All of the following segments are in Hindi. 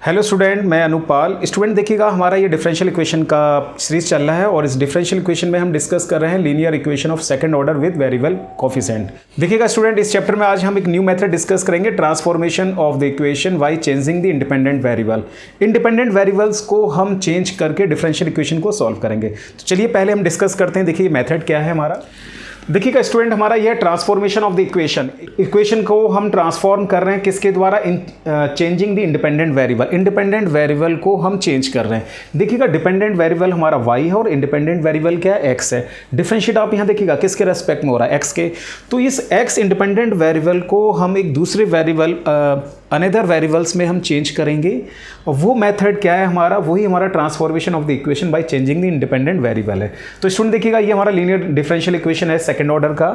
हेलो स्टूडेंट, मैं अनुपाल। स्टूडेंट देखिएगा, हमारा ये डिफरेंशियल इक्वेशन का सीरीज चल रहा है और इस डिफरेंशियल इक्वेशन में हम डिस्कस कर रहे हैं linear equation of second order with variable coefficient. देखिएगा स्टूडेंट, इस चैप्टर में आज हम एक न्यू मेथड डिस्कस करेंगे, transformation of the equation by changing the independent variable. Independent variables को हम चेंज करके डिफरेंशियल इक्वेशन को सॉल्व करेंगे। तो चलिए पहले हम डिस्कस करते हैं। देखिए मेथड क्या है हमारा। देखिएगा स्टूडेंट, हमारा यह ट्रांसफॉर्मेशन ऑफ द इक्वेशन को हम ट्रांसफॉर्म कर रहे हैं किसके द्वारा? Changing the independent variable. Independent variable को हम चेंज कर रहे हैं। देखिएगा डिपेंडेंट वेरिएबल हमारा y है और इंडिपेंडेंट वेरिएबल क्या है? x है। डिफरेंशिएट आप यहाँ देखिएगा किसके रेस्पेक्ट में हो रहा है? x के। तो इस x इंडिपेंडेंट वेरिएबल को हम एक दूसरे वेरिएबल अनदर वेरिएबल्स में हम चेंज करेंगे और वो मेथड क्या है हमारा? वही हमारा transformation of the equation by changing the independent variable है। तो स्टूडेंट देखिएगा, ये हमारा लीनियर डिफरेंशियल इक्वेशन है सेकंड ऑर्डर का।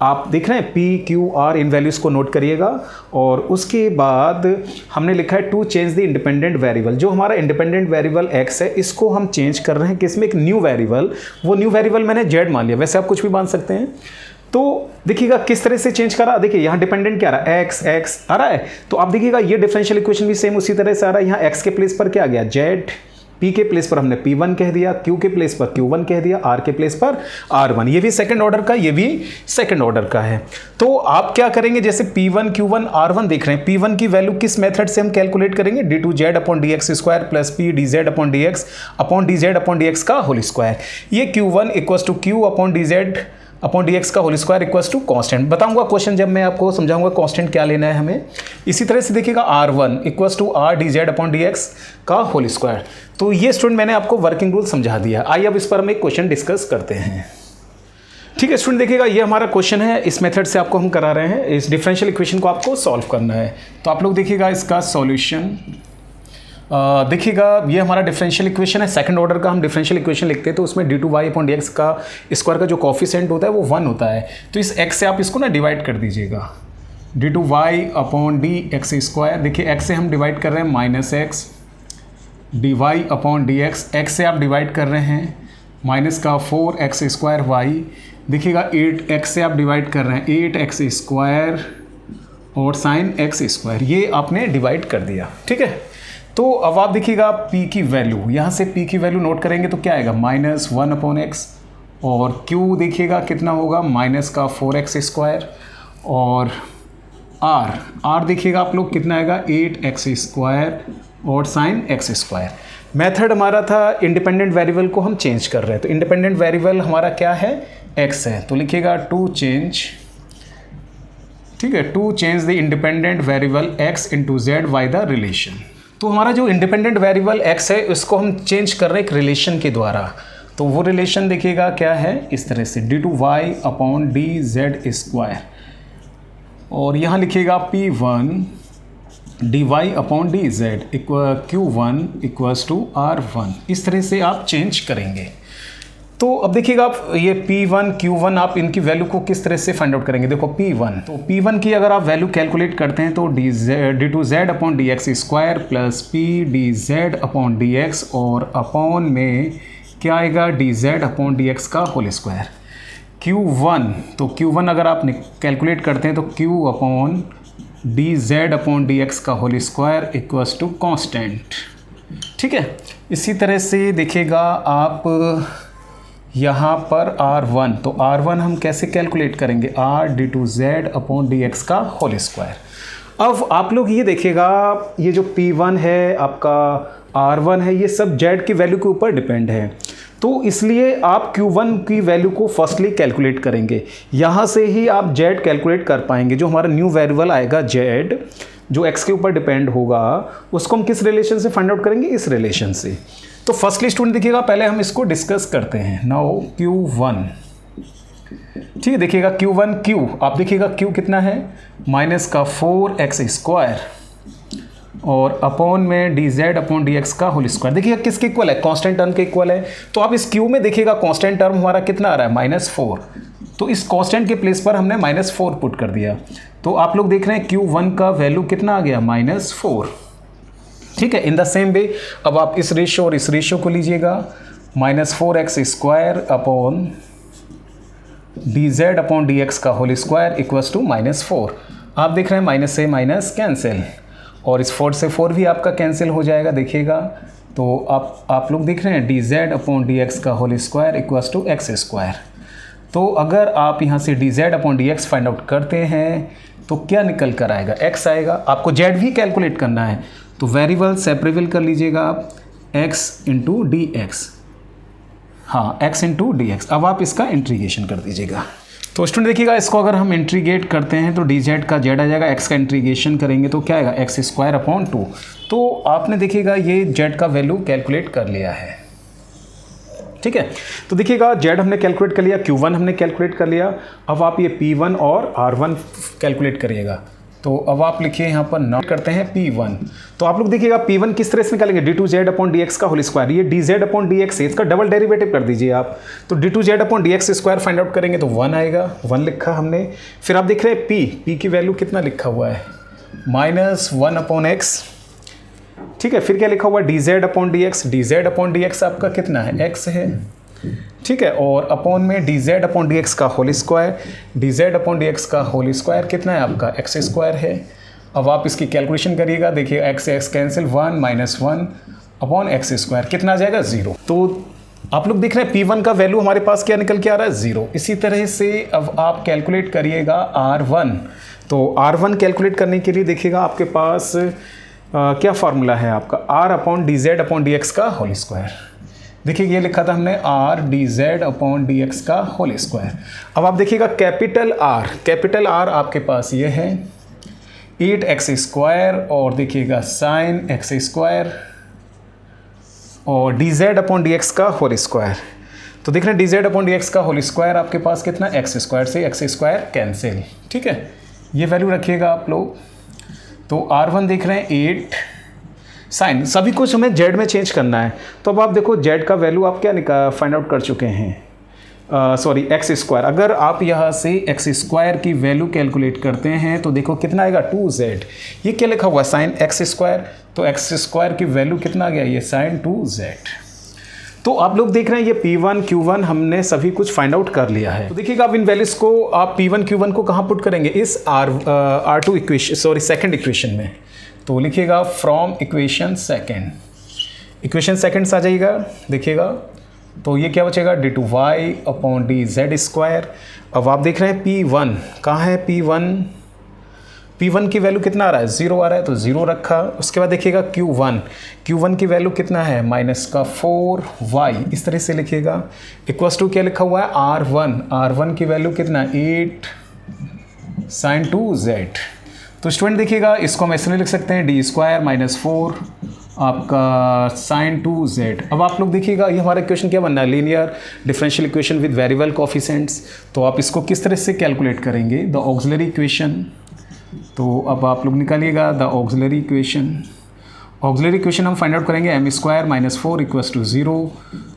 आप देख रहे हैं पी क्यू आर, इन वैल्यूज को नोट करिएगा। और उसके बाद हमने लिखा है to change the independent variable. जो हमारा इंडिपेंडेंट वेरिएबल x है, इसको हम चेंज कर रहे हैं किसमें? एक न्यू वेरिएबल। वो न्यू वेरिएबल मैंने z मान लिया, वैसे आप कुछ भी मान सकते हैं। तो देखिएगा किस तरह से चेंज करा। देखिए यहाँ डिपेंडेंट क्या आ रहा है? x आ रहा है। तो आप देखिएगा ये डिफरेंशियल इक्वेशन भी सेम उसी तरह से आ रहा है। यहाँ x के प्लेस पर क्या आ गया? z, p के प्लेस पर हमने p1 कह दिया, q के प्लेस पर q1 कह दिया, r के प्लेस पर r1। ये भी सेकंड ऑर्डर का, ये भी सेकंड ऑर्डर का है। तो आप क्या करेंगे? जैसे p1 q1 r1 देख रहे हैं, p1 की वैल्यू किस मेथड से हम कैलकुलेट करेंगे? d2z upon dx square plus p dz upon dx का होल स्क्वायर। ये q1 equals to q upon dz upon dx का whole square equals to constant. बताऊंगा क्वेश्चन जब मैं आपको समझाऊंगा कांस्टेंट क्या लेना है हमें। इसी तरह से देखिएगा r1 equals to r dz upon dx का होल स्क्वायर। तो ये स्टूडेंट मैंने आपको वर्किंग रूल समझा दिया। आइए अब इस पर हम एक क्वेश्चन डिस्कस करते हैं। ठीक है स्टूडेंट, देखिएगा ये हमारा क्वेश्चन है। इस मेथड से आपको हम करा रहे हैं, इस डिफरेंशियल इक्वेशन को आपको सॉल्व करना है। तो आप लोग देखिएगा इसका सॉल्यूशन। देखिएगा ये हमारा डिफरेंशियल इक्वेशन है सेकंड ऑर्डर का। हम डिफरेंशियल इक्वेशन लिखते हैं तो उसमें d2y अपॉन dx का स्क्वायर का जो कोफिशिएंट होता है वो 1 होता है। तो इस x से आप इसको ना डिवाइड कर दीजिएगा, d2y अपॉन dx स्क्वायर। देखिए x से हम डिवाइड कर रहे हैं minus x, dy upon dx। x से आप डिवाइड कर रहे हैं माइनस का 4x स्क्वायर y। देखिएगा 8x से आप डिवाइड कर रहे हैं 8x स्क्वायर और साइन x स्क्वायर। ये आपने डिवाइड कर दिया। ठीक है, तो अब आप देखिएगा p की वैल्यू, यहाँ से p की वैल्यू नोट करेंगे तो क्या आएगा? -1 अपॉन x। और q देखिएगा कितना होगा? माइनस का 4x स्क्वायर। और r देखिएगा आप लोग कितना आएगा? 8x स्क्वायर और साइन x स्क्वायर। मेथड हमारा था इंडिपेंडेंट वेरिएबल को हम चेंज कर रहे हैं। तो इंडिपेंडेंट वेरिएबल हमारा क्या है? x है। तो लिखिएगा टू चेंज, ठीक है, to change the independent variable x into z by the relation. तो हमारा जो इंडिपेंडेंट वेरिएबल x है उसको हम चेंज कर रहे हैं एक रिलेशन के द्वारा। तो वो रिलेशन देखिएगा क्या है? इस तरह से d2y अपॉन dz स्क्वायर। और यहाँ लिखिएगा p1 dy upon dz q1 equals to r1। इस तरह से आप चेंज करेंगे। तो अब देखिएगा आप ये P1 Q1 आप इनकी वैल्यू को किस तरह से फाइंड आउट करेंगे। देखो P1, तो P1 की अगर आप वैल्यू कैलकुलेट करते हैं तो d2z upon dx square plus p dz upon dx और अपॉन में क्या आएगा? dz अपॉन dx का होल स्क्वायर। Q1, तो Q1 अगर आप कैलकुलेट करते हैं तो Q upon dz upon dx का whole square equals to constant. ठीक है, इसी तरह से देखिएगा आप यहाँ पर r1, तो r1 हम कैसे कैलकुलेट करेंगे? r d2z अपॉन dx का होल स्क्वायर। अब आप लोग ये देखिएगा, ये जो p1 है आपका, r1 है, ये सब z की वैल्यू के ऊपर डिपेंड है। तो इसलिए आप q1 की वैल्यू को फर्स्टली कैलकुलेट करेंगे। यहाँ से ही आप z कैलकुलेट कर पाएंगे। जो हमारा न्यू वेरिएबल आएगा z, जो x के ऊपर डिपेंड होगा, उसको हम किस रिलेशन से फाइंड आउट करेंगे? इस रिलेशन से। तो फर्स्टली स्टूडेंट देखिएगा पहले हम इसको डिस्कस करते हैं। नाउ Q1, ठीक है, देखिएगा Q1 Q, आप देखिएगा Q कितना है? माइनस का 4x स्क्वायर और अपॉन में dz अपॉन dx का होल स्क्वायर। देखिएगा किसके इक्वल है? कांस्टेंट टर्म के इक्वल है। तो आप इस Q में देखिएगा कांस्टेंट टर्म हमारा कितना आ रहा है? -4। तो इस कांस्टेंट के प्लेस पर हमने -4 पुट कर दिया। तो आप लोग देख रहे हैं Q1 का वैल्यू कितना आ गया? -4। ठीक है, इन द सेम वे अब आप इस रेशियो और इस रेशियो को लीजिएगा, -4x square upon dz upon dx का होल स्क्वायर इक्वल्स टू -4। आप देख रहे हैं माइनस से माइनस कैंसिल और इस 4 से 4 भी आपका कैंसिल हो जाएगा देखिएगा। तो आप लोग देख रहे हैं dz/dx का whole square equals to X square. तो अगर आप यहाँ से dz/dx फाइंड आउट करते हैं तो क्या निकल कर आएगा, x आएगा। आपको z भी कैलकुलेट करना है तो वेरिएबल सेपरेबल कर लीजिएगा आप, x इंटू डी एक्स, हाँ x इंटू डी एक्स। अब आप इसका इंटीग्रेशन कर दीजिएगा। तो स्टूडेंट देखिएगा, इसको अगर हम इंटीग्रेट करते हैं तो dz का z आ जाएगा, x का इंटीग्रेशन करेंगे तो क्या आएगा, x²/2। तो आपने देखिएगा ये z का वैल्यू कैलकुलेट कर लिया है, ठीक है। तो देखिएगा z हमने कैलकुलेट कर लिया, q1 हमने कैलकुलेट कर लिया। अब आप ये p1 और r1 कैलकुलेट करिएगा। तो अब आप लिखिए यहाँ पर नोट करते हैं p1। तो आप लोग देखिएगा p1 किस तरह से निकालेंगे, d2z/dx का होल स्क्वायर, ये dz/dx है, इसका डबल डेरिवेटिव कर दीजिए आप। तो d2z/dx स्क्वायर फाइंड आउट करेंगे तो 1 आएगा, 1 लिखा हमने। फिर आप देख रहे हैं p की वैल्यू कितना लिखा हुआ है, -1/x, ठीक है। फिर क्या लिखा हुआ है, dz/dx, dz/dx आपका कितना है, x है, ठीक है। और अपॉन में dz/dx का होल स्क्वायर, dz/dx का होल स्क्वायर कितना है आपका, x² है। अब आप इसकी कैलकुलेशन करिएगा, देखिए x कैंसिल, 1 - 1/x², कितना आ जाएगा, 0। तो आप लोग देख रहे हैं p1 का वैल्यू हमारे पास क्या निकल के आ रहा है, 0। इसी तरह से अब आप कैलकुलेट करिएगा r1। तो r1 कैलकुलेट करने के लिए देखिएगा आपके पास क्या फार्मूला है आपका, r/dz/dx का होल स्क्वायर। देखिए ये लिखा था हमने r/dz/dx का होल स्क्वायर। अब आप देखिएगा कैपिटल R आपके पास ये है 8x² और देखिएगा sin x² और dz/dx का होल स्क्वायर। तो देख रहे हैं dz/dx का होल स्क्वायर आपके पास कितना, x² से x² कैंसिल, ठीक है। ये वैल्यू रखिएगा आप लोग। तो r1 देख रहे हैं 8 साइन, सभी कुछ हमें z में चेंज करना है। तो अब आप देखो z का वैल्यू आप क्या फाइंड आउट कर चुके हैं, सॉरी x²। अगर आप यहाँ से x² की वैल्यू कैलकुलेट करते हैं तो देखो कितना आएगा, 2z। ये क्या लिखा हुआ है, साइन x², तो x² की वैल्यू कितना आ गया, ये साइन 2z। तो आप लोग देख रहे हैं ये p1 q1 हमने सभी कुछ फाइंड आउट कर लिया है। तो देखिएगा आप इन वैल्यूज को आप p1 q1 को कहाँ पुट करेंगे, इस r2 equation, sorry second equation में। तो लिखिएगा फ्रॉम इक्वेशन सेकंड आ जाइएगा, देखिएगा। तो ये क्या बचेगा, d2y/dz²। अब आप देख रहे हैं p1 कहाँ है, p1 की वैल्यू कितना आ रहा है, 0 आ रहा है, तो 0 रखा। उसके बाद देखिएगा q1 की वैल्यू कितना है, -4y, इस तरह से लिखिएगा। इक्वल्स टू क्या लिखा हुआ है, r1 की वैल्यू कितना, 8 sin 2z। तो स्टूडेंट देखिएगा इसको हम ऐसे लिख सकते हैं, d² - 4 आपका sin 2z। अब आप लोग देखिएगा ये हमारा इक्वेशन क्या बनना है, linear differential equation with variable coefficients. तो आप इसको किस तरह से कैलकुलेट करेंगे, द ऑक्सिलरी इक्वेशन। तो अब आप लोग निकालिएगा द ऑक्सिलरी इक्वेशन हम फाइंड आउट करेंगे, m² - 4 = 0।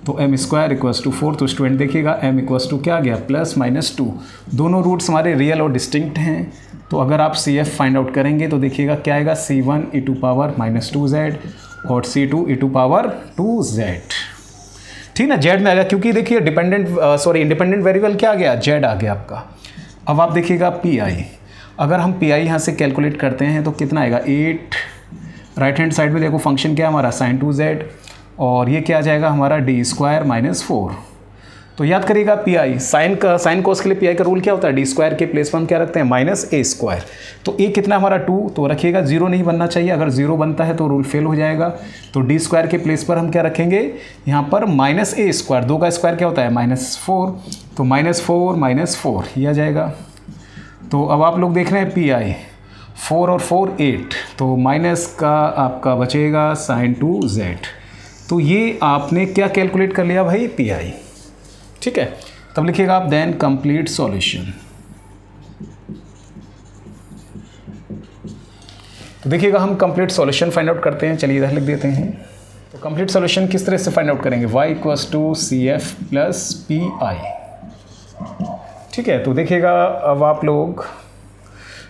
तो m² = 4। तो स्टूडेंट देखिएगा m = क्या आ गया, +-2। दोनों रूट्स हमारे रियल और डिस्टिंक्ट हैं। तो अगर आप CF फाइंड आउट करेंगे तो देखिएगा क्या आएगा, C1 e⁻ -2z और C2 e⁻2z, ठीक ना, z में आ गया क्योंकि देखिए इंडिपेंडेंट वेरिएबल क्या आ गया, z आ गया आपका। अब आप देखिएगा PI, अगर हम PI यहाँ से कैलकुलेट करते हैं तो कितना आएगा, 8। राइट हैंड साइड में देखो फंक्शन क्या है हमारा, sin 2z, और ये क्या आ जाएगा हमारा, d² - 4। तो याद करिएगा PI साइन कोस के लिए PI का रूल क्या होता है, d² के प्लेस पर हम क्या रखते हैं, -a²। तो a कितना हमारा 2, तो रखिएगा 0 नहीं बनना चाहिए, अगर 0 बनता है तो रूल फेल हो जाएगा। तो d² के प्लेस पर हम क्या रखेंगे, यहाँ पर -a², 2 का स्क्वायर क्या होता है, -4। तो -4 ये आ जाएगा। तो अब आप लोग देख रहे हैं PI 4 और 4 8, तो माइनस का आपका बचेगा sin 2z। तो ये आपने क्या कैलकुलेट कर लिया भाई, PI, ठीक है। तब लिखिएगा आप देन कंप्लीट सॉल्यूशन। तो देखिएगा हम कंप्लीट सॉल्यूशन फाइंड आउट करते हैं, चलिए इधर लिख देते हैं। तो कंप्लीट सॉल्यूशन किस तरह से फाइंड आउट करेंगे, y = CF + PI, ठीक है। तो देखिएगा अब आप लोग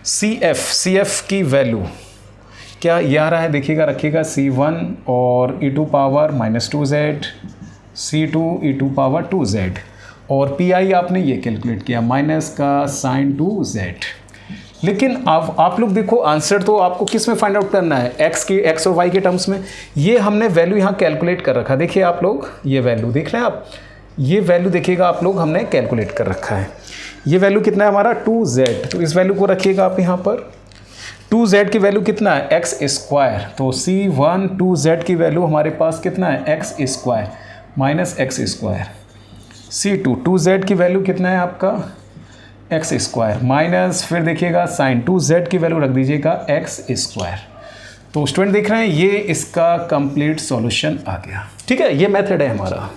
CF की वैल्यू क्या ये आ रहा है, देखिएगा रखिएगा C1 और e⁻ -2z, C2 e⁻2z, और PI आपने ये कैलकुलेट किया माइनस का sin 2z। लेकिन अब आप लोग देखो आंसर तो आपको किस में फाइंड आउट करना है, एक्स और वाई के टर्म्स में। ये हमने वैल्यू यहाँ कैलकुलेट कर रखा, देखिए आप लोग ये वैल्यू देख रहे हैं आप, ये वैल्यू देखिएगा आप लोग हमने कैलकुलेट कर रखा है। ये वैल्यू कितना है हमारा 2z, तो इस वैल्यू को रखिएगा आप यहाँ पर। 2z की वैल्यू कितना है एक्स स्क्वायर, तो C1 2z की वैल्यू हमारे पास कितना है x square minus x square. C2 2z की वैल्यू कितना है आपका एक्स स्क्वायर माइनस, फिर देखिएगा साइन 2z की वैल्यू रख दीजिएगा एक्स स्क्वायर। तो स्टूडेंट देख रहे हैं ये इसका कंप्लीट सॉल्यूशन आ गया। ठीक है, ये मेथड है हमारा।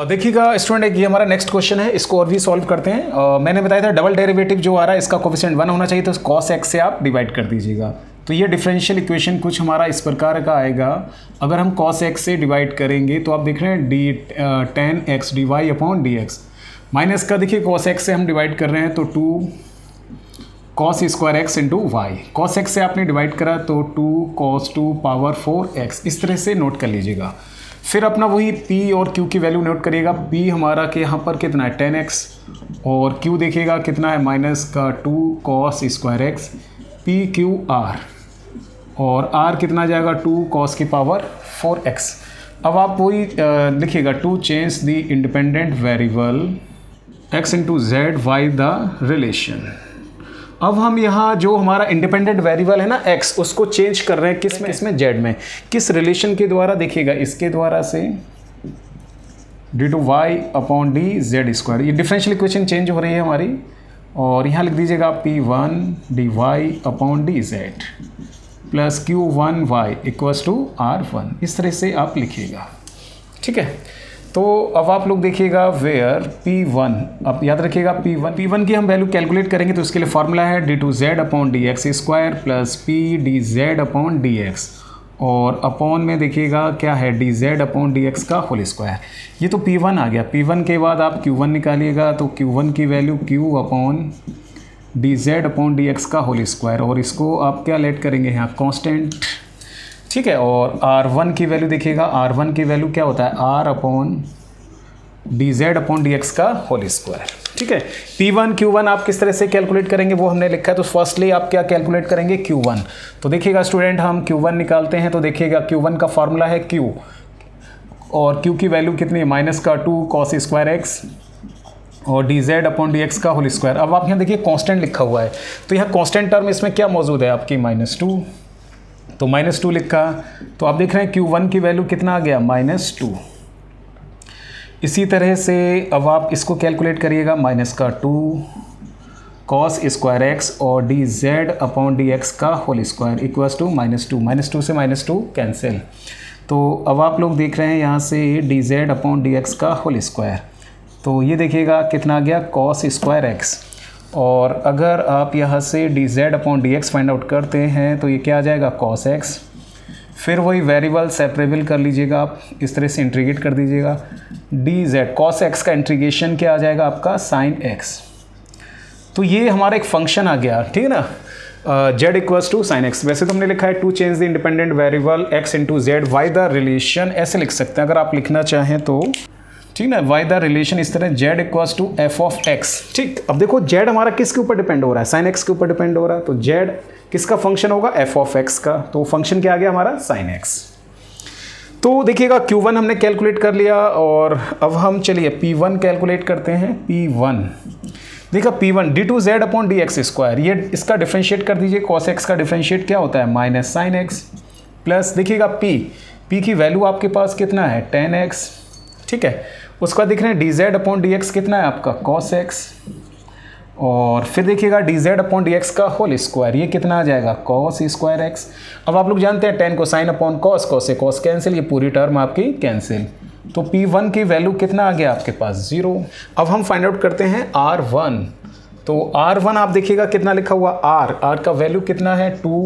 देखिएगा स्टूडेंट, ये हमारा नेक्स्ट क्वेश्चन है, इसको और भी सॉल्व करते हैं। मैंने बताया था डबल डेरिवेटिव जो आ रहा है इसका कोफिशिएंट 1 होना चाहिए, तो cos x से आप डिवाइड कर दीजिएगा। तो ये डिफरेंशियल इक्वेशन कुछ हमारा इस प्रकार का आएगा। अगर हम cos x से डिवाइड करेंगे तो आप देख रहे हैं tan x dy upon dx, minus का देखिए cos x से हम डिवाइड कर रहे हैं तो 2 cos square x into Y, cos x से आपने डिवाइड करा तो 2 cos 2 पावर 4x, इस तरह से नोट कर लीजिएगा। फिर अपना वही p और q की वैल्यू नोट करिएगा। p हमारा के यहाँ पर कितना है 10x और q देखिएगा कितना है माइनस का 2 cos square x, p q r और r कितना जाएगा 2 cos की पावर 4x। अब आप वही लिखिएगा to change the independent variable x into Z by the relation. अब हम यहाँ जो हमारा इंडिपेंडेंट वेरिएबल है ना x, उसको चेंज कर रहे हैं किस में, इसमें z में, किस रिलेशन के द्वारा देखिएगा इसके द्वारा से D two Y upon D Z square. ये डिफरेंशियल इक्वेशन चेंज हो रही है हमारी, और यहाँ लिख दीजिएगा p1 D Y upon D Z plus q1 Y equals to r1, इस तरह से आप लिखिएगा। ठीक है, तो अब आप लोग देखिएगा वेयर P1, अब याद रखिएगा P1 की हम वैल्यू कैलकुलेट करेंगे तो उसके लिए फॉर्मूला है D two Z upon D x square plus P D Z upon D X, और अपॉन में देखिएगा क्या है D Z upon D x का होल स्क्वायर। ये तो P1 आ गया। P1 के बाद आप Q1 निकालिएगा तो Q1 की value Q upon D Z upon D x का होल स्क्वायर, और इसको आप क्या लेट करेंगे यहाँ कांस्टेंट। ठीक है, और R1 की वैल्यू देखिएगा, R1 की वैल्यू क्या होता है R upon D Z upon D x का होल स्क्वायर। ठीक है, P1 Q1 आप किस तरह से कैलकुलेट करेंगे वो हमने लिखा है। तो फर्स्टली आप क्या कैलकुलेट करेंगे Q1। तो देखिएगा स्टूडेंट हम Q1 निकालते हैं तो देखिएगा Q1 का फॉर्मूला है Q, और Q की वैल्यू कितनी है माइनस का 2 cos स्क्वायर x और D Z upon D x का होल स्क्वायर। अब आप यहाँ देखिए कांस्टेंट लिखा हुआ है, तो यहाँ कांस्टेंट टर्म इसमें क्या मौजूद है आपकी -2, तो -2 लिखा। तो आप देख रहे हैं Q1 की वैल्यू कितना आ गया -2। इसी तरह से अब आप इसको कैलकुलेट करिएगा माइनस का 2 cos स्क्वायर x और D Z upon D x का होल स्क्वायर इक्वल्स टू -2 से -2 कैंसिल। तो अब आप लोग देख रहे हैं यहाँ से D Z upon D x का होल स्क्वायर, तो ये देखिएगा कितना आ गया cos स्क्वायर x, और अगर आप यहाँ से D Z upon D x find out करते हैं तो ये क्या आ जाएगा cos x। फिर वही वेरिएबल सेपरेबल कर लीजिएगा आप, इस तरह से इंटीग्रेट कर दीजिएगा। डी जेड cos x का इंटीग्रेशन क्या आ जाएगा आपका sin x। तो ये हमारा एक फंक्शन आ गया, ठीक है ना, z equals to sine x. वैसे तो हमने लिखा है to change the independent variable x into Z by the relation, ऐसे लिख सकते हैं अगर आप लिखना चाहें तो, ठीक ना, वाई द रिलेशन इस तरह z equals to f of x। ठीक, अब देखो z हमारा किसके ऊपर डिपेंड हो रहा है, साइन x के ऊपर डिपेंड हो रहा है, तो z किसका फंक्शन होगा f ऑफ x का, तो फंक्शन क्या आ गया हमारा साइन x। तो देखिएगा Q1 हमने कैलकुलेट कर लिया, और अब हम चलिए P1 कैलकुलेट करते हैं। P1 देखा, P1 d two Z upon D x square, ये इसका डिफ्रेंशिएट कर दीजिए। cos x का डिफ्रेंशिएट क्या होता है माइनस साइन x, प्लस देखिएगा P की वैल्यू आपके पास कितना है 10x। ठीक है, उसका दिख रहे हैं D Z upon D x कितना है आपका cos x, और फिर देखिएगा D Z upon D x का होल स्क्वायर, ये कितना आ जाएगा cos स्क्वायर x। अब आप लोग जानते हैं 10 को साइन अपॉन cos, cos से cos कैंसिल, ये पूरी टर्म आपकी कैंसिल। तो P1 की वैल्यू कितना आ गया आपके पास 0। अब हम फाइंड आउट करते हैं R1। तो R1 आप देखिएगा कितना लिखा हुआ R का वैल्यू कितना है 2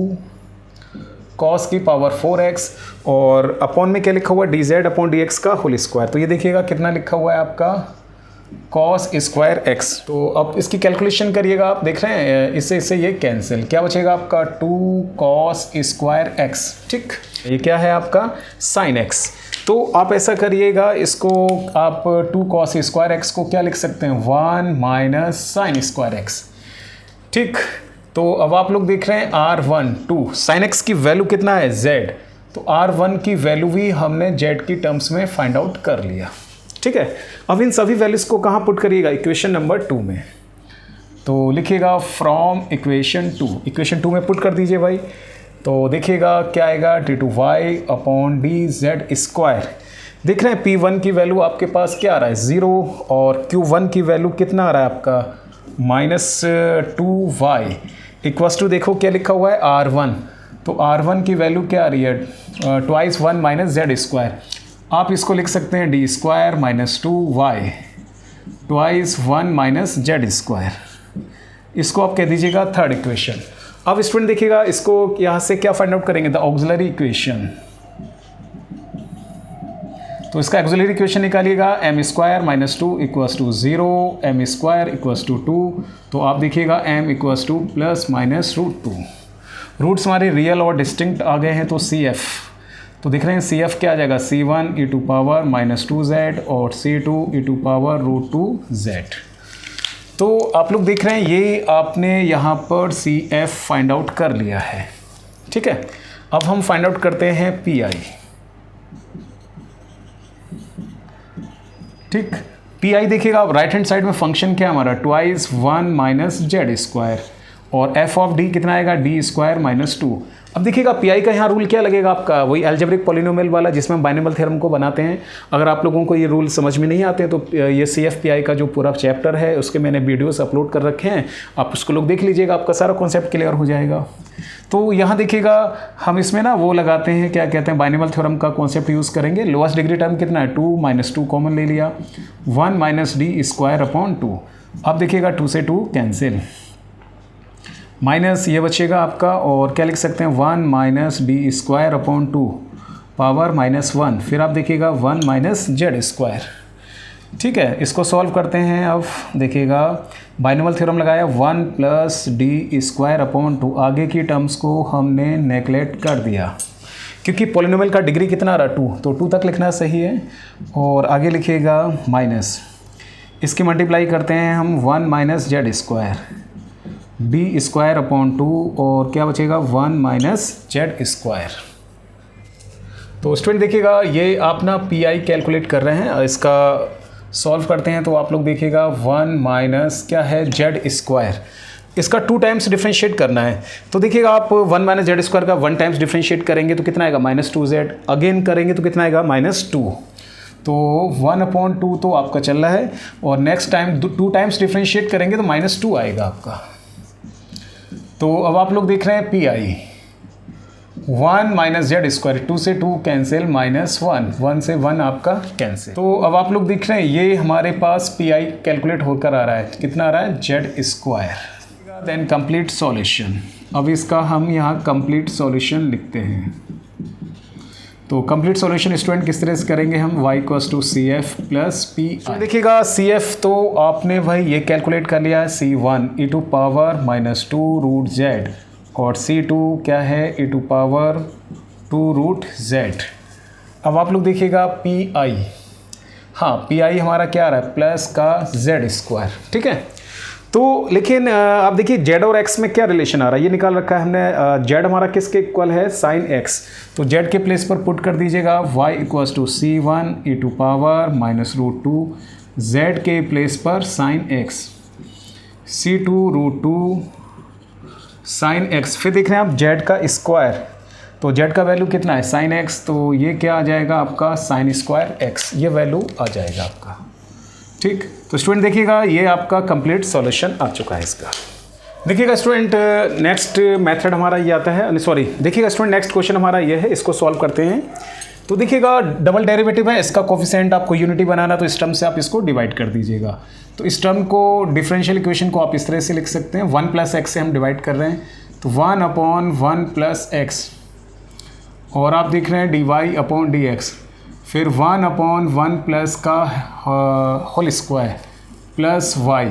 cos की पावर 4x, और अपॉन में क्या लिखा हुआ D Z upon D x का होल स्क्वायर, तो ये देखिएगा कितना लिखा हुआ है आपका cos स्क्वायर x। तो अब इसकी कैलकुलेशन करिएगा, आप देख रहे हैं इससे ये कैंसिल, क्या बचेगा आपका 2 cos स्क्वायर x। ठीक, ये क्या है आपका sin x। तो आप ऐसा करिएगा, इसको आप 2 cos स्क्वायर x को क्या लिख सकते हैं 1 माइनस साइन स्क्वायर x। ठीक, तो अब आप लोग देख रहे हैं R12 साइन एक्स की वैल्यू कितना है Z, तो R1 की वैल्यू भी हमने Z की टर्म्स में फाइंड आउट कर लिया। ठीक है, अब इन सभी वैल्यूज को कहाँ पुट करिएगा, इक्वेशन नंबर 2 में। तो लिखिएगा फ्रॉम इक्वेशन 2 में पुट कर दीजिए भाई। तो देखिएगा क्या आएगा, d2y अपॉन dz²। देख रहे हैं P1 की वैल्यू आपके पास क्या आ रहा है 0 और Q1 की वैल्यू कितना आ रहा है आपका -2y इक्वस टू देखो क्या लिखा हुआ है R1। तो R1 की वैल्यू क्या आ रही है 2 1 माइनस z²। आप इसको लिख सकते हैं d² - 2y 2 1 माइनस z²। इसको आप कह दीजिएगा थर्ड इक्वेशन। अब स्टूडेंट देखिएगा इसको यहाँ से क्या फाइंड आउट करेंगे, द ऑक्सिलरी इक्वेशन। तो इसका ऑक्सिलरी इक्वेशन निकालिएगा m² - 2 equals to 0, m² equals to 2। तो आप देखिएगा m इक्वल्स टू +-√2। रूट्स हमारे रियल और डिस्टिंक्ट आ गए हैं, तो CF तो दिख रहे हैं CF क्या आ जाएगा C1 e⁻ -2z और C2 e⁻√2z। तो आप लोग देख रहे हैं ये आपने यहाँ पर CF फाइंड आउट कर लिया है। ठीक है, अब हम फाइंड आउट करते हैं PI। ठीक, PI देखिएगा आप राइट हैंड साइड में फंक्शन क्या हमारा 2 1 माइनस z² और f ऑफ d कितना आएगा d² - 2। अब देखिएगा PI का यहाँ रूल क्या लगेगा आपका, वही अलजेब्रिक पॉलिनोमियल वाला जिसमें हम बाइनोमियल थ्योरम को बनाते हैं। अगर आप लोगों को ये रूल समझ में नहीं आते हैं तो ये CF PI का जो पूरा चैप्टर है उसके मैंने वीडियोस अपलोड कर रखे हैं, आप उसको लोग देख लीजिएगा, आपका सारा कॉन्सेप्ट क्लियर हो जाएगा। तो यहाँ देखिएगा हम इसमें ना वो लगाते हैं क्या कहते हैं बाइनोमियल थ्योरम का कॉन्सेप्ट यूज़ करेंगे। लोएस्ट डिग्री टर्म कितना है 2 - 2 कॉमन ले लिया 1 माइनस d²/2। अब देखिएगा 2 से 2 कैंसिल, माइनस ये बचेगा आपका और क्या लिख सकते हैं 1 माइनस d²/2 पावर -1। फिर आप देखिएगा 1 माइनस z²। ठीक है, इसको सॉल्व करते हैं। अब देखिएगा बाइनोमियल थ्योरम लगाया 1 प्लस d²/2। आगे की टर्म्स को हमने नेगलेक्ट कर दिया क्योंकि पॉलिनोमियल का डिग्री कितना आ रहा 2, तो 2 तक लिखना सही है। और आगे लिखिएगा माइनस, इसकी मल्टीप्लाई करते हैं हम 1 माइनस z² d²/2 और क्या बचेगा 1 माइनस z²। तो स्टूडेंट देखिएगा ये आप ना PI कैलकुलेट कर रहे हैं, इसका सॉल्व करते हैं। तो आप लोग देखिएगा 1 माइनस क्या है z², इसका 2 टाइम्स डिफ्रेंशिएट करना है। तो देखिएगा आप 1 माइनस z² का 1 टाइम्स डिफ्रेंशिएट करेंगे तो कितना आएगा -2z, अगेन करेंगे तो कितना आएगा -2। तो 1/2 तो आपका चल रहा है और नेक्स्ट टाइम 2 टाइम्स डिफ्रेंशिएट करेंगे तो -2 आएगा आपका। तो अब आप लोग देख रहे हैं PI 1 माइनस z², 2 से 2 कैंसिल -1, 1 से 1 आपका कैंसिल। तो अब आप लोग देख रहे हैं ये हमारे पास PI कैलकुलेट होकर आ रहा है, कितना आ रहा है z²। Then complete solution. अब इसका हम यहाँ कंप्लीट सॉल्यूशन लिखते हैं। तो कंप्लीट सॉल्यूशन स्टूडेंट किस तरह से करेंगे हम y = CF + PI। तो देखिएगा CF तो आपने भाई ये कैलकुलेट कर लिया है C1 e⁻²√z और C2 क्या है e⁻²√z। अब आप लोग देखिएगा PI, हाँ PI हमारा क्या आ रहा है प्लस का z²। ठीक है, तो लेकिन आप देखिए z और x में क्या रिलेशन आ रहा है ये निकाल रखा है हमने। z हमारा किसके इक्वल है sin x, तो z के प्लेस पर पुट कर दीजिएगा y = C1 e⁻√2, z के प्लेस पर sin x C2√2 sin x। फिर देख रहे हैं आप z का स्क्वायर, तो z का वैल्यू कितना है sin x, तो ये क्या आ जाएगा आपका sin²x, ये वैल्यू आ जाएगा आपका। ठीक, तो स्टूडेंट देखिएगा ये आपका कंप्लीट सॉल्यूशन आ चुका है इसका। देखिएगा स्टूडेंट नेक्स्ट मेथड हमारा ये आता है, सॉरी देखिएगा स्टूडेंट नेक्स्ट क्वेश्चन हमारा ये है, इसको सॉल्व करते हैं। तो देखिएगा डबल डेरिवेटिव है, इसका कोफिशिएंट आपको यूनिटी बनाना, तो इस टर्म से आप इसको डिवाइड कर दीजिएगा। तो इस टर्म को डिफरेंशियल इक्वेशन को आप इस तरह से लिख सकते हैं, 1 + x से हम डिवाइड कर रहे हैं तो 1/1 + x और आप देख रहे हैं dy/dx, फिर 1/1 प्लस का होल स्क्वायर प्लस y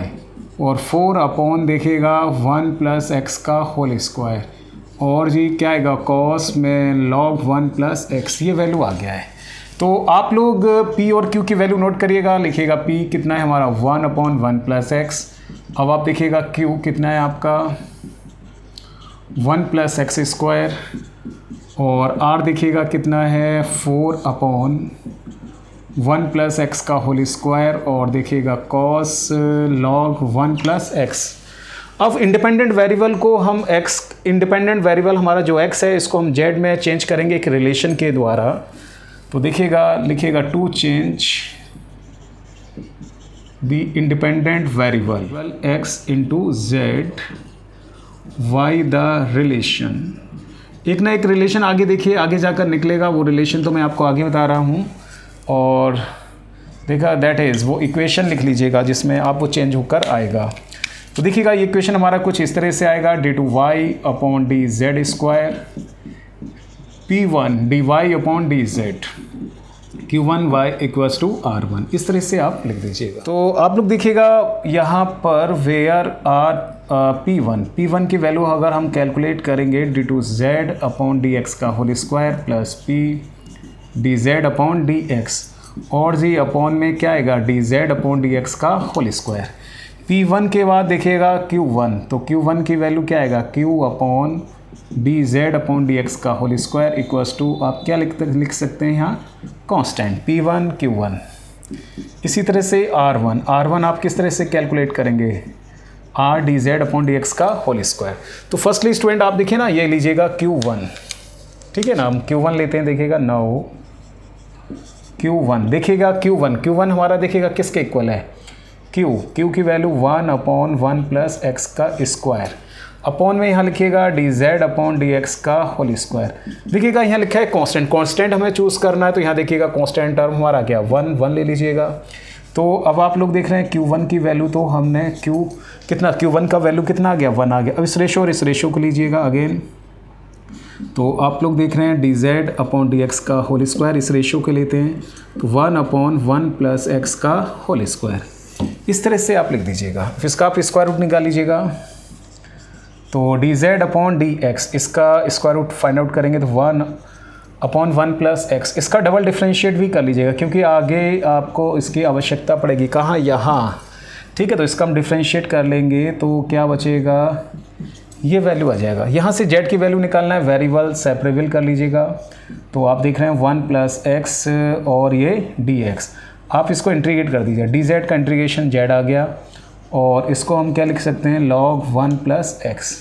और 4 देखिएगा 1 + x का होल स्क्वायर और जी क्या आएगा cos में log 1 + x, ये वैल्यू आ गया है। तो आप लोग p और q की वैल्यू नोट करिएगा, लिखिएगा p कितना है हमारा 1/1 + x। अब आप देखिएगा q कितना है आपका 1 प्लस एक्स स्क्वायर, और r देखिएगा कितना है 4 अपॉन 1 प्लस एक्स का होल स्क्वायर, और देखिएगा कॉस लॉग 1 प्लस एक्स। अब इंडिपेंडेंट वेरिएबल को हम x, इंडिपेंडेंट वेरिएबल हमारा जो x है इसको हम z में चेंज करेंगे एक रिलेशन के द्वारा। तो देखिएगा, लिखिएगा to change the independent variable x into Z by the relation. एक ना एक रिलेशन आगे देखिए, आगे जाकर निकलेगा, वो रिलेशन तो मैं आपको आगे बता रहा हूँ। और देखा दैट इज़, वो इक्वेशन लिख लीजिएगा जिसमें आप वो चेंज होकर आएगा। तो देखिएगा ये इक्वेशन हमारा कुछ इस तरह से आएगा, d two Y upon D Z square P1 dy upon D z Q1y equals to R1, इस तरह से आप लिख दीजिएगा। तो आप लोग देखिएगा यहाँ पर वेयर आर P1 की वैल्यू अगर हम कैलकुलेट करेंगे D two Z upon D x का whole square plus P D Z upon D X, और जी अपॉन में क्या आएगा D Z upon D x का होल स्क्वायर। P1 के बाद देखिएगा Q1, तो Q1 की वैल्यू क्या आएगा Q upon D Z upon D x का होल स्क्वायर इक्वल्स टू, आप क्या लिख सकते हैं यहाँ कांस्टेंट P1 Q1। इसी तरह से R1 आप किस तरह से कैलकुलेट करेंगे R D Z upon D x का होल स्क्वायर। तो फर्स्टली स्टूडेंट आप देखिए ना, ये लीजिएगा Q1, ठीक है ना, हम Q1 लेते हैं, देखिएगा नाउ Q1, देखिएगा Q1 हमारा देखिएगा किसके इक्वल है Q की वैल्यू 1 अपॉन 1 प्लस एक्स का स्क्वायर, अपॉन में यहाँ लिखिएगा D Z upon D x का होल स्क्वायर। देखिएगा यहाँ लिखा है कांस्टेंट हमें चूज़ करना है, तो यहाँ देखिएगा कांस्टेंट टर्म हमारा क्या 1 ले लीजिएगा। तो अब आप लोग देख रहे हैं Q1 की वैल्यू, तो हमने Q1 का वैल्यू कितना आ गया 1 आ गया। अब इस रेशो और इस रेशो को लीजिएगा अगेन, तो आप लोग देख रहे हैं D Z upon D x का होल स्क्वायर, इस रेशो को लेते हैं तो 1 अपॉन 1 प्लस एक्स का होल स्क्वायर, इस तरह से आप लिख दीजिएगा। फिर इसका आप स्क्वायर रूट निकाल लीजिएगा, तो D Z upon D x, इसका स्क्वायर रूट फाइंड आउट करेंगे तो 1 अपॉन 1 प्लस एक्स, इसका डबल डिफ्रेंशिएट भी कर लीजिएगा क्योंकि आगे आपको इसकी आवश्यकता पड़ेगी, कहाँ यहाँ, ठीक है। तो इसका हम डिफ्रेंशिएट कर लेंगे तो क्या बचेगा, ये वैल्यू आ जाएगा। यहाँ से जेड की वैल्यू निकालना है, वेरिएबल सेपरेबल कर लीजिएगा। तो आप देख रहे हैं 1 प्लस एक्स और ये डी एक्स, आप इसको इंटीग्रेट कर दीजिए, डी जेड का इंटीग्रेशन जेड आ गया, और इसको हम क्या लिख सकते हैं लॉग 1 प्लस एक्स।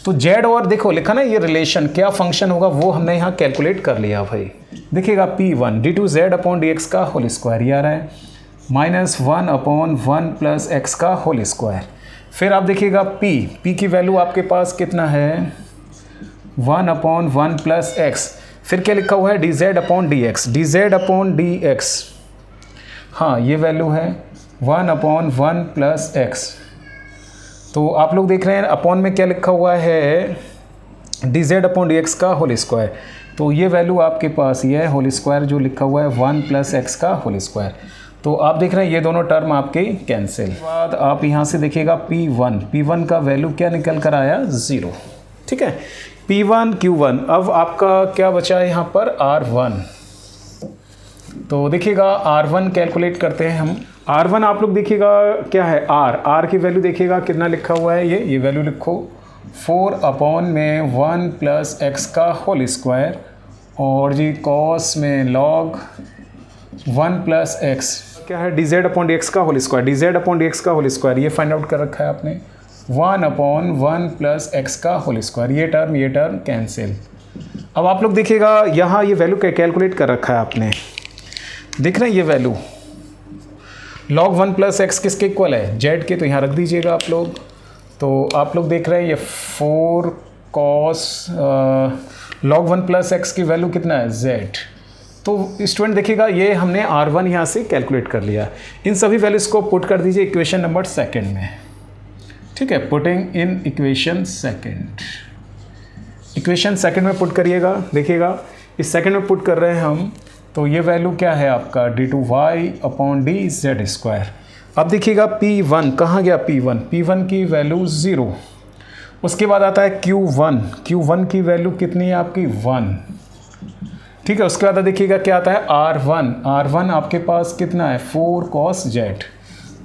तो जेड और देखो लिखा ना, ये रिलेशन क्या फंक्शन होगा वो हमने यहाँ कैलकुलेट कर लिया भाई। देखिएगा P1 d two Z upon D x का होल स्क्वायर, ये आ रहा है माइनस 1 अपॉन 1 प्लस एक्स का होल स्क्वायर। फिर आप देखिएगा P की वैल्यू आपके पास कितना है 1 अपॉन 1 प्लस एक्स, फिर क्या लिखा हुआ है D Z upon D x, हाँ ये वैल्यू है 1 अपॉन 1 प्लस एक्स। तो आप लोग देख रहे हैं अपॉन में क्या लिखा हुआ है D Z upon D x का होल स्क्वायर, तो ये वैल्यू आपके पास ये है होल स्क्वायर जो लिखा हुआ है 1 प्लस एक्स का होल स्क्वायर। तो आप देख रहे हैं ये दोनों टर्म आपके कैंसिल। बाद आप यहाँ से देखिएगा P1 का वैल्यू क्या निकल कर आया 0, ठीक है। P1 Q1, अब आपका क्या बचा है यहाँ पर R1। तो देखिएगा R1 कैलकुलेट करते हैं हम। R1 आप लोग देखिएगा क्या है R की वैल्यू देखिएगा कितना लिखा हुआ है, ये वैल्यू लिखो 4 अपॉन में 1 प्लस एक्स का होल स्क्वायर, और जी कॉस में लॉग 1 प्लस एक्स क्या है D Z upon D x का होल स्क्वायर, ये फाइंड आउट कर रखा है आपने 1 अपॉन 1 प्लस एक्स का होल स्क्वायर, ये टर्म कैंसिल। अब आप लोग देखिएगा यहाँ ये वैल्यू कैलकुलेट कर रखा है आपने, देख रहे हैं ये वैल्यू log 1 प्लस एक्स किसके इक्वल है जेड के, तो यहाँ रख दीजिएगा आप लोग। तो आप लोग देख रहे हैं ये 4 कॉस log 1 प्लस एक्स की वैल्यू कितना है जेड। तो स्टूडेंट देखिएगा ये हमने R1 यहाँ से कैलकुलेट कर लिया। इन सभी वैल्यूज को पुट कर दीजिए इक्वेशन नंबर 2 में, ठीक है। पुटिंग इन इक्वेशन 2 में पुट करिएगा। देखिएगा इस सेकंड में पुट कर रहे हैं हम, तो ये वैल्यू क्या है आपका d two Y upon D Z square. अब देखिएगा P1 कहाँ गया, P1 की वैल्यू 0। उसके बाद आता है Q1 की वैल्यू कितनी है आपकी 1, ठीक है। उसके बाद देखिएगा क्या आता है R1 आपके पास कितना है 4 कॉस जेड।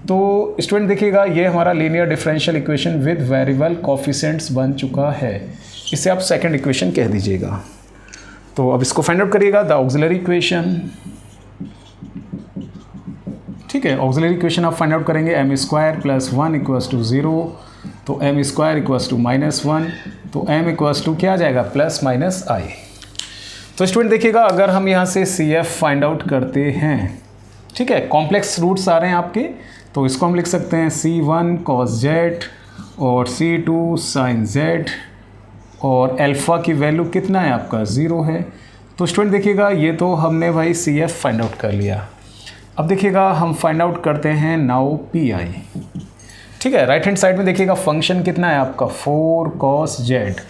तो स्टूडेंट देखिएगा ये हमारा linear differential equation with variable coefficients बन चुका है। इसे आप सेकंड इक्वेशन कह दीजिएगा। तो अब इसको फाइंड आउट करिएगा, द ऑक्सिलरी इक्वेशन। ठीक है, ऑक्सिलरी इक्वेशन आप फाइंड आउट करेंगे m² + 1 = 0, तो m² = -1, तो m = क्या आ जाएगा ±i। तो स्टूडेंट देखिएगा अगर हम यहाँ से CF फाइंड आउट करते हैं, ठीक है, कॉम्प्लेक्स रूट्स आ रहे हैं आपके, तो इसको हम लिख सकते हैं C1 cos z और C2 sin z, और अल्फ़ा की वैल्यू कितना है आपका 0 है। तो स्टूडेंट देखिएगा ये तो हमने भाई CF फाइंड आउट कर लिया। अब देखिएगा हम फाइंड आउट करते हैं नाउ PI। ठीक है, राइट हैंड साइड में देखिएगा फंक्शन कितना है आपका 4 cos z।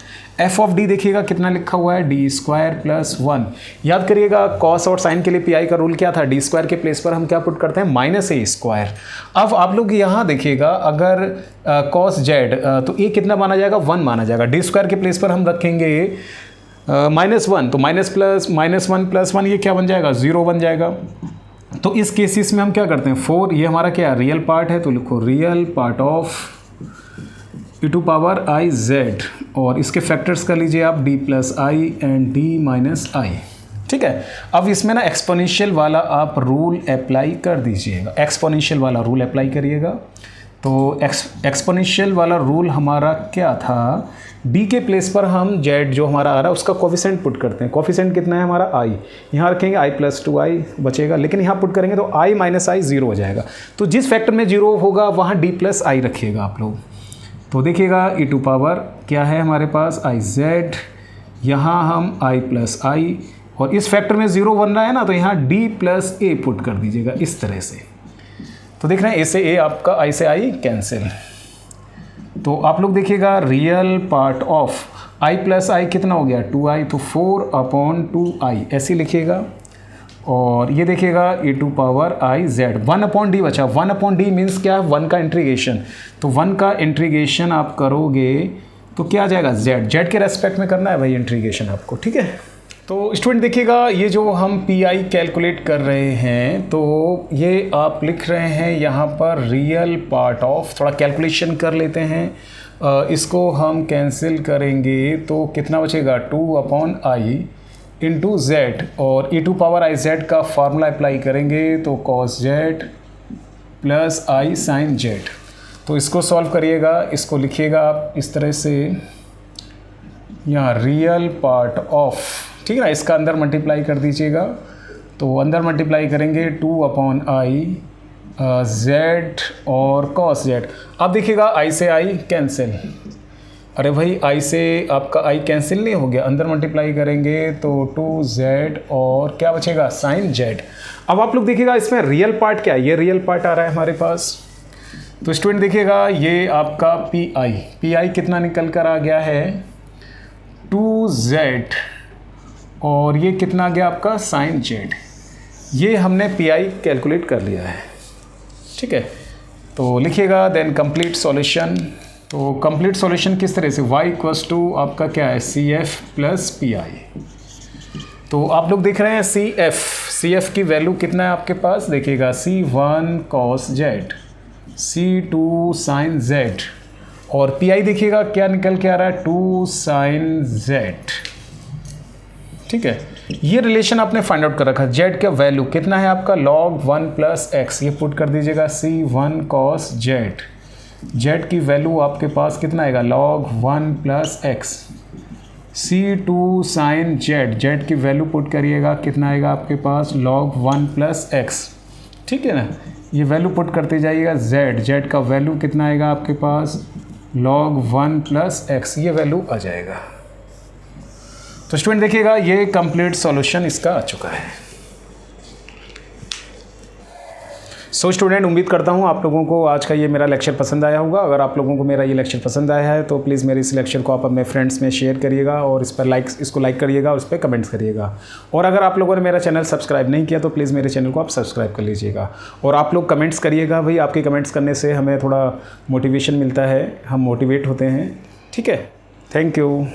f of d देखिएगा कितना लिखा हुआ है d² + 1। याद करिएगा cos और sin के लिए PI का रूल क्या था, d² के प्लेस पर हम क्या पुट करते हैं -a²। अब आप लोग यहाँ देखिएगा अगर cos z तो a कितना माना जाएगा 1 माना जाएगा, d² के प्लेस पर हम रखेंगे -1, तो -1 + 1 ये क्या बन जाएगा 0 बन जाएगा। तो इस केसेस में हम क्या करते हैं 4, ये हमारा क्या रियल पार्ट है, तो लिखो रियल पार्ट ऑफ e⁻i⁻z, और इसके फैक्टर्स कर लीजिए आप d + i and d - i। ठीक है, अब इसमें ना एक्सपोनेंशियल वाला आप रूल अप्लाई कर दीजिएगा, एक्सपोनेंशियल वाला रूल अप्लाई करिएगा। तो एक्सपोनेंशियल वाला रूल हमारा क्या था, d के प्लेस पर हम z जो हमारा आ रहा है उसका कोफिशिएंट पुट करते हैं। कोफिशिएंट कितना है हमारा i, यहाँ रखेंगे i + 2i बचेगा, लेकिन यहाँ पुट करेंगे तो i - i 0 हो जाएगा। तो जिस फैक्टर में 0 होगा वहाँ d + i रखिएगा आप लोग। तो देखिएगा e⁻ क्या है हमारे पास iz, यहाँ हम i + i, और इस फैक्टर में 0 बन रहा है ना, तो यहाँ d + a पुट कर दीजिएगा इस तरह से। तो देख रहे हैं a से a आपका i से i कैंसिल। तो आप लोग देखिएगा real part of i + i कितना हो गया 2i, तो 4/2i ऐसे लिखिएगा। और ये देखिएगा e⁻i z 1/d बचा, 1/d मीन्स क्या है 1 का इंटीग्रेशन, तो 1 का इंटीग्रेशन आप करोगे तो क्या आ जाएगा z के रेस्पेक्ट में करना है भाई इंटीग्रेशन आपको। ठीक है, तो स्टूडेंट देखिएगा ये जो हम PI कैलकुलेट कर रहे हैं, तो ये आप लिख रहे हैं यहाँ पर रियल पार्ट ऑफ, थोड़ा कैलकुलेशन कर लेते हैं, इसको हम कैंसिल करेंगे तो कितना बचेगा 2/i × z, और e⁻i z का फार्मूला अप्लाई करेंगे तो cos z + i sin z। तो इसको सॉल्व करिएगा, इसको लिखिएगा आप इस तरह से, यहाँ रियल पार्ट ऑफ, ठीक है ना, इसका अंदर मल्टीप्लाई कर दीजिएगा, तो अंदर मल्टीप्लाई करेंगे 2/i z और cos z। अब देखिएगा i से i कैंसिल, अरे भाई i से आपका i कैंसिल नहीं हो गया, अंदर मल्टीप्लाई करेंगे तो 2z और क्या बचेगा sin z। अब आप लोग देखिएगा इसमें रियल पार्ट क्या है, ये रियल पार्ट आ रहा है हमारे पास। तो स्टूडेंट देखिएगा ये आपका PI कितना निकल कर आ गया है 2z, और ये कितना आ गया आपका sin z। ये हमने PI कैलकुलेट कर लिया है। ठीक है, तो लिखिएगा देन कंप्लीट सॉल्यूशन। तो कंप्लीट सॉल्यूशन किस तरह से, y = आपका क्या है CF + PI। तो आप लोग देख रहे हैं CF की वैल्यू कितना है आपके पास, देखिएगा C1 cos z, C2 sin z, और PI देखिएगा क्या निकल के आ रहा है 2 sin z। ठीक है, ये रिलेशन आपने फाइंड आउट कर रखा है। z का वैल्यू कितना है आपका log 1 + x, ये पुट कर दीजिएगा C1 cos z। z की वैल्यू आपके पास कितना आएगा log 1 + x। C2 sin z की वैल्यू पुट करिएगा, कितना आएगा आपके पास log 1 + x। ठीक है ना, ये वैल्यू पुट करते जाइएगा, z का वैल्यू कितना आएगा आपके पास log 1 + x, ये वैल्यू आ जाएगा। तो स्टूडेंट देखिएगा ये कंप्लीट सॉल्यूशन इसका आ चुका है। सो स्टूडेंट उम्मीद करता हूँ आप लोगों को आज का ये मेरा लेक्चर पसंद आया होगा। अगर आप लोगों को मेरा ये लेक्चर पसंद आया है तो प्लीज़ मेरे इस लेक्चर को आप अपने फ्रेंड्स में शेयर करिएगा, और इस पर इसको लाइक करिएगा, और उस पर कमेंट्स करिएगा। और अगर आप लोगों ने मेरा चैनल सब्सक्राइब नहीं किया तो प्लीज़ मेरे चैनल को आप सब्सक्राइब कर लीजिएगा, और आप लोग कमेंट्स करिएगा भाई, आपके कमेंट्स करने से हमें थोड़ा मोटिवेशन मिलता है, हम मोटिवेट होते हैं। ठीक है, थैंक यू।